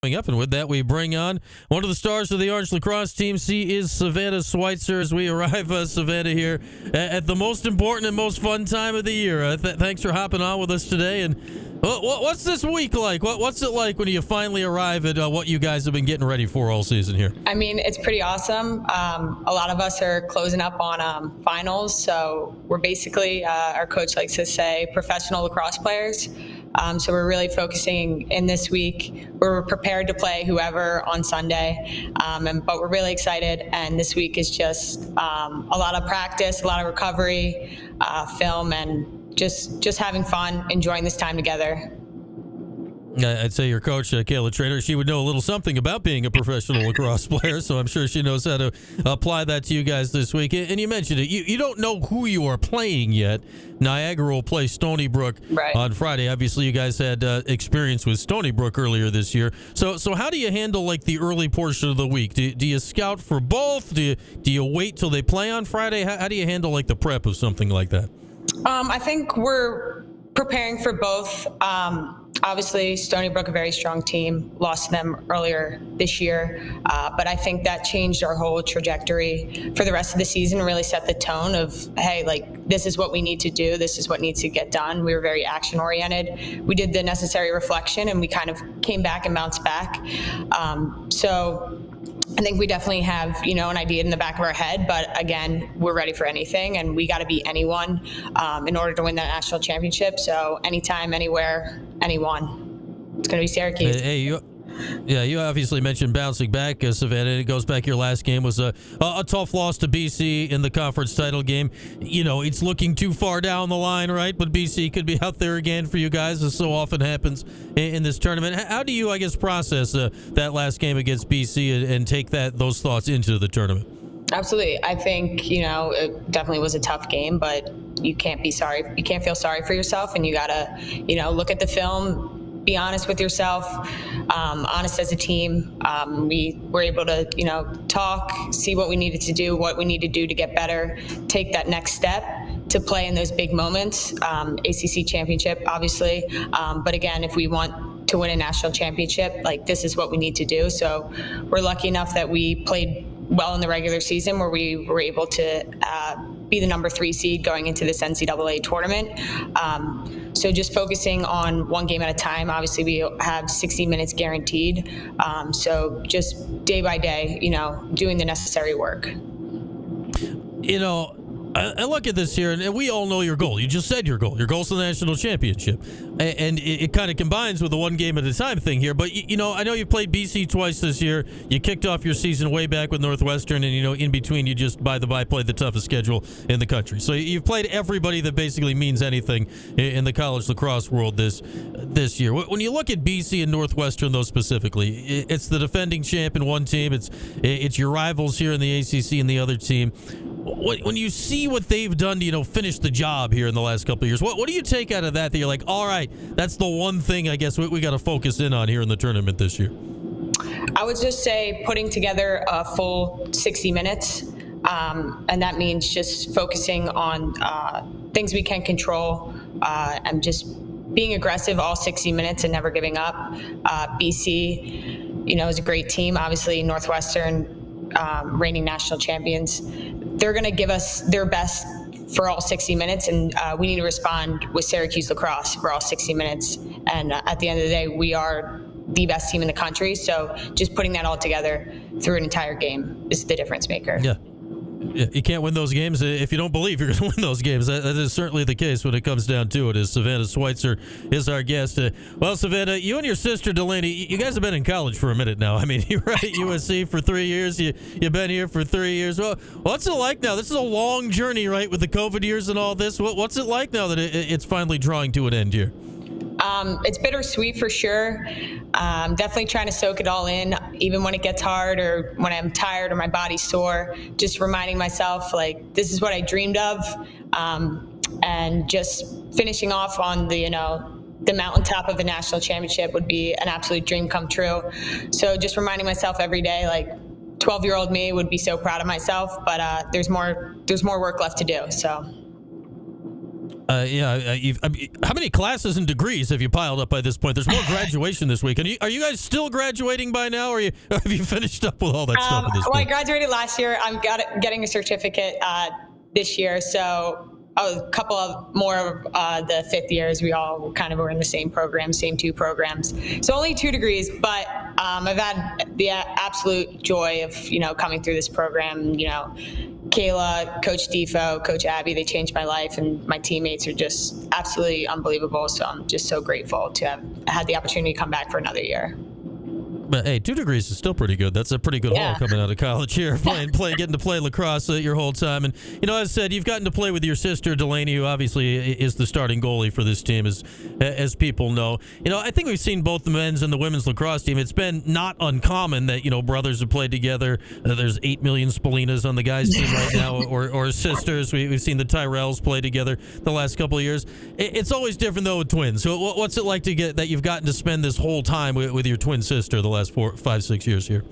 Coming up, and with that, we bring on one of the stars of the Orange lacrosse team. She is Savannah Sweitzer. As we arrive, Savannah, here at the most important and most fun time of the year. Thanks for hopping on with us today. And what's this week like? What's it like when you finally arrive at what you guys have been getting ready for all season here? I mean, it's pretty awesome. A lot of us are closing up on finals, so we're basically, our coach likes to say, professional lacrosse players. So we're really focusing in this week. We're prepared to play whoever on Sunday, but we're really excited. And this week is just a lot of practice, a lot of recovery, film, and just having fun, enjoying this time together. I'd say your coach, Kayla Trainer, she would know a little something about being a professional lacrosse player, so I'm sure she knows how to apply that to you guys this week. And you mentioned it. You don't know who you are playing yet. Niagara will play Stony Brook on Friday. Obviously, you guys had experience with Stony Brook earlier this year. So how do you handle, like, the early portion of the week? Do you scout for both? Do you wait till they play on Friday? How do you handle, like, the prep of something like that? I think we're preparing for both. Obviously, Stony Brook, a very strong team, lost to them earlier this year. But I think that changed our whole trajectory for the rest of the season, really set the tone of, hey, like, this is what we need to do. This is what needs to get done. We were very action oriented. We did the necessary reflection and we kind of came back and bounced back. So I think we definitely have, an idea in the back of our head, but again, we're ready for anything and we got to beat anyone in order to win that national championship. So anytime, anywhere, anyone. It's going to be Syracuse. Hey, you obviously mentioned bouncing back, Savannah. It goes back, your last game was a tough loss to BC in the conference title game. It's looking too far down the line, right? But BC could be out there again for you guys, as so often happens in this tournament. How do you, process that last game against BC and take those thoughts into the tournament? Absolutely. I think, it definitely was a tough game, but you can't be sorry. You can't feel sorry for yourself, and you got to, look at the film, be honest with yourself, honest as a team. We were able to, talk, see what we needed to do, what we need to do to get better, take that next step to play in those big moments. ACC championship, obviously. But again, if we want to win a national championship, like, this is what we need to do. So we're lucky enough that we played well in the regular season, where we were able to be the number 3 seed going into this NCAA tournament. So just focusing on one game at a time. Obviously, we have 60 minutes guaranteed. So just day by day, doing the necessary work. I look at this here, and we all know your goal. You just said your goal. Your goal is the national championship. And it kind of combines with the one game at a time thing here. But, I know you played BC twice this year. You kicked off your season way back with Northwestern, and, in between, you just, by the by, played the toughest schedule in the country. So you've played everybody that basically means anything in the college lacrosse world this year. When you look at BC and Northwestern, though, specifically, it's the defending champ in one team. It's your rivals here in the ACC and the other team. When you see what they've done to, finish the job here in the last couple of years, what do you take out of that you're like, all right, that's the one thing I guess we got to focus in on here in the tournament this year? I would just say putting together a full 60 minutes, and that means just focusing on things we can control, and just being aggressive all 60 minutes and never giving up. BC, is a great team. Obviously, Northwestern, reigning national champions. They're going to give us their best for all 60 minutes, and we need to respond with Syracuse lacrosse for all 60 minutes. And at the end of the day, we are the best team in the country. So just putting that all together through an entire game is the difference maker. Yeah. You can't win those games if you don't believe you're going to win those games. That is certainly the case when it comes down to it. As Savannah Sweitzer is our guest. Well, Savannah, you and your sister Delaney, you guys have been in college for a minute now. I mean, you were at USC for 3 years. You've been here for 3 years. Well, what's it like now? This is a long journey, right, with the COVID years and all this. What's it like now that it's finally drawing to an end here? It's bittersweet for sure. Definitely trying to soak it all in, even when it gets hard or when I'm tired or my body's sore. Just reminding myself, like, this is what I dreamed of, and just finishing off on the mountaintop of a national championship would be an absolute dream come true. So just reminding myself every day, like, 12-year-old me would be so proud of myself, but there's more work left to do. So. How many classes and degrees have you piled up by this point? There's more graduation this week. Are you guys still graduating by now, or have you finished up with all that stuff at this point? I graduated last year. I'm getting a certificate this year, so a couple of more of the fifth years, we all kind of were in the same program, same two programs. So only 2 degrees, but I've had the absolute joy of, coming through this program. Kayla, Coach Defo, Coach Abby, they changed my life, and my teammates are just absolutely unbelievable. So I'm just so grateful to have had the opportunity to come back for another year. But hey, 2 degrees is still pretty good. That's a pretty good haul coming out of college here, getting to play lacrosse your whole time. And, as I said, you've gotten to play with your sister, Delaney, who obviously is the starting goalie for this team, as people know. I think we've seen both the men's and the women's lacrosse team. It's been not uncommon that, brothers have played together. There's 8 million Spolinas on the guys' team right now, or sisters. We've seen the Tyrells play together the last couple of years. It's always different, though, with twins. So what's it like to get that you've gotten to spend this whole time with your twin sister the last 4, 5, 6 years here?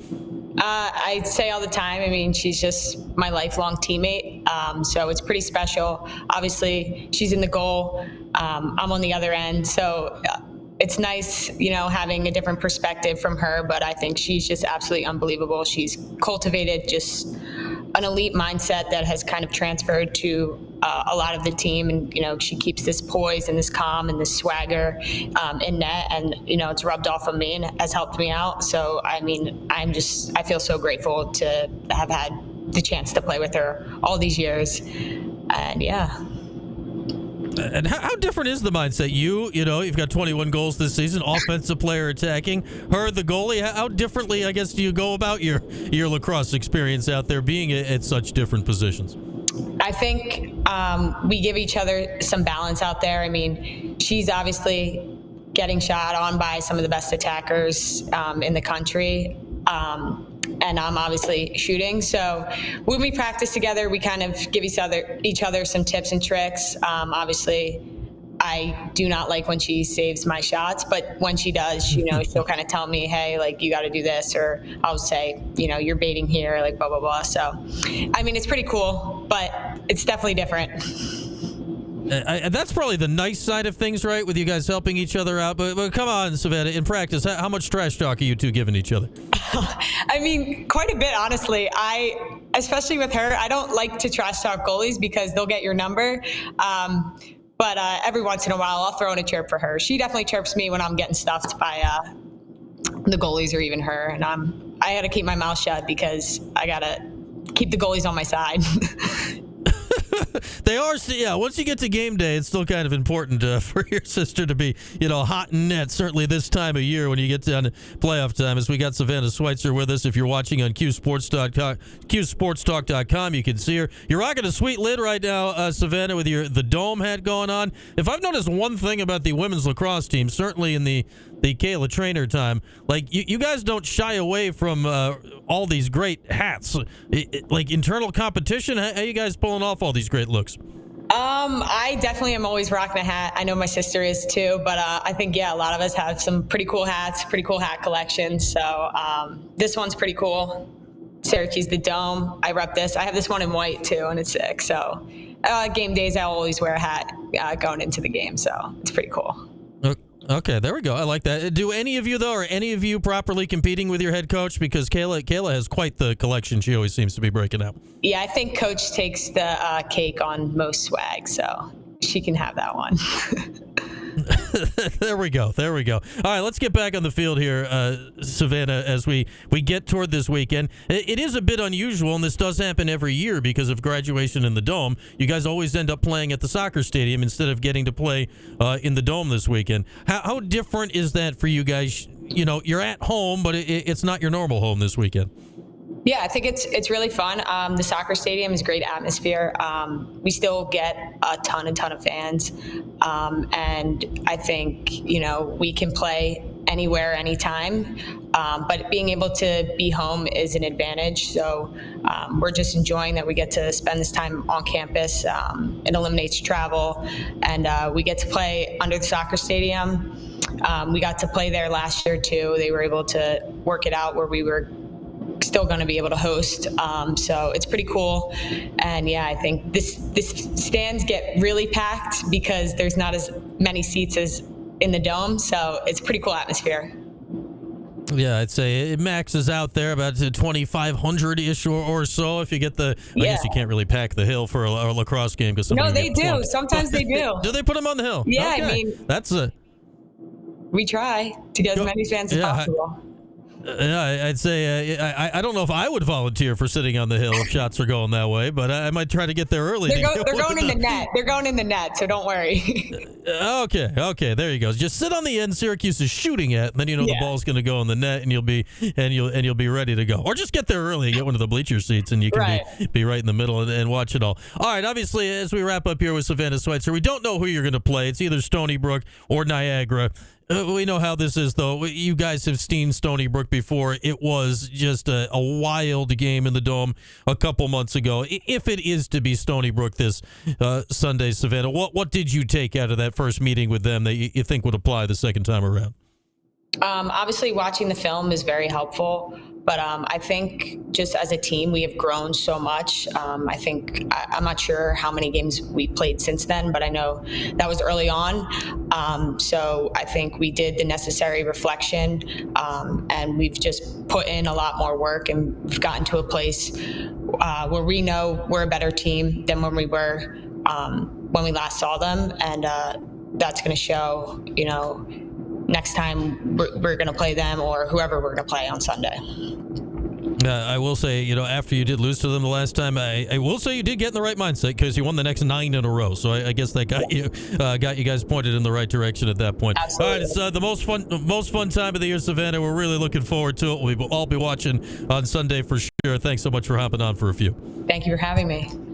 I say all the time, she's just my lifelong teammate. So it's pretty special. Obviously, she's in the goal. I'm on the other end. So it's nice, having a different perspective from her. But I think she's just absolutely unbelievable. She's cultivated just an elite mindset that has kind of transferred to a lot of the team, and she keeps this poise and this calm and this swagger in net, and it's rubbed off on me and has helped me out. So I feel so grateful to have had the chance to play with her all these years, and And how different is the mindset? You've got 21 goals this season, offensive player attacking. Her, the goalie. How differently, I guess, do you go about your lacrosse experience out there being at such different positions? I think we give each other some balance out there. She's obviously getting shot on by some of the best attackers in the country. And I'm obviously shooting. So when we practice together, we kind of give each other some tips and tricks. Obviously, I do not like when she saves my shots, but when she does, she'll kind of tell me, hey, you got to do this, or I'll say, you're baiting here, blah, blah, blah. So, it's pretty cool, but it's definitely different. That's probably the nice side of things, right, with you guys helping each other out. But come on, Savannah, in practice, how much trash talk are you two giving each other? Quite a bit, honestly. Especially with her, I don't like to trash talk goalies because they'll get your number. But every once in a while, I'll throw in a chirp for her. She definitely chirps me when I'm getting stuffed by the goalies or even her. And I got to keep my mouth shut because I got to keep the goalies on my side. They are, once you get to game day, it's still kind of important for your sister to be, hot in net, certainly this time of year when you get down to playoff time. As we got Savannah Sweitzer with us. If you're watching on QSportsTalk.com, you can see her. You're rocking a sweet lid right now, Savannah, with the dome hat going on. If I've noticed one thing about the women's lacrosse team, certainly in the Kayla Trainer time, you guys don't shy away from all these great hats. Internal competition, how are you guys pulling off all these great looks? I definitely am always rocking a hat. I know my sister is too, but I think, a lot of us have some pretty cool hats, pretty cool hat collections. So this one's pretty cool. Syracuse, the dome. I rep this. I have this one in white too, and it's sick. So game days, I always wear a hat going into the game. So it's pretty cool. Okay, there we go. I like that. Do any of you, though, are any of you properly competing with your head coach? Because Kayla has quite the collection. She always seems to be breaking out. Yeah, I think Coach takes the cake on most swag, so she can have that one. There we go. All right, let's get back on the field here, Savannah, as we get toward this weekend. It is a bit unusual, and this does happen every year because of graduation in the Dome. You guys always end up playing at the soccer stadium instead of getting to play in the Dome this weekend. How different is that for you guys? You're at home, but it's not your normal home this weekend. Yeah, I think it's really fun. The soccer stadium is a great atmosphere. We still get a ton of fans. And I think, we can play anywhere, anytime. But being able to be home is an advantage. So we're just enjoying that we get to spend this time on campus. It eliminates travel. And we get to play under the soccer stadium. We got to play there last year, too. They were able to work it out where we were still going to be able to host. So it's pretty cool. And yeah, I think this stands get really packed because there's not as many seats as in the dome. So it's a pretty cool atmosphere. Yeah, I'd say it maxes out there about 2,500-ish or so if you get the... I guess you can't really pack the hill for a lacrosse game because no, they do. Sometimes they do. Do they put them on the hill? Yeah, okay. I mean... That's a... We try to get as many fans as possible. I'd say I don't know if I would volunteer for sitting on the hill if shots are going that way, but I might try to get there early. They're going in the net. They're going in the net, so don't worry. Okay, there you go. Just sit on the end Syracuse is shooting at, and then the ball's going to go in the net, and you'll be ready to go. Or just get there early and get one of the bleacher seats, and you can be right in the middle and watch it all. All right, obviously, as we wrap up here with Savannah Sweitzer, we don't know who you're going to play. It's either Stony Brook or Niagara. We know how this is, though. You guys have seen Stony Brook before. It was just a wild game in the Dome a couple months ago. If it is to be Stony Brook this Sunday, Savannah, what did you take out of that first meeting with them that you think would apply the second time around? Obviously, watching the film is very helpful. But I think just as a team, we have grown so much. I think I'm not sure how many games we played since then, but I know that was early on. So I think we did the necessary reflection, and we've just put in a lot more work, and we've gotten to a place where we know we're a better team than when we were when we last saw them, and that's going to show, next time we're going to play them or whoever we're going to play on Sunday. I will say, after you did lose to them the last time, I will say you did get in the right mindset because you won the next 9 in a row. So I guess that got you guys pointed in the right direction at that point. Absolutely. All right, it's the most fun time of the year, Savannah. We're really looking forward to it. We will all be watching on Sunday for sure. Thanks so much for hopping on for a few. Thank you for having me.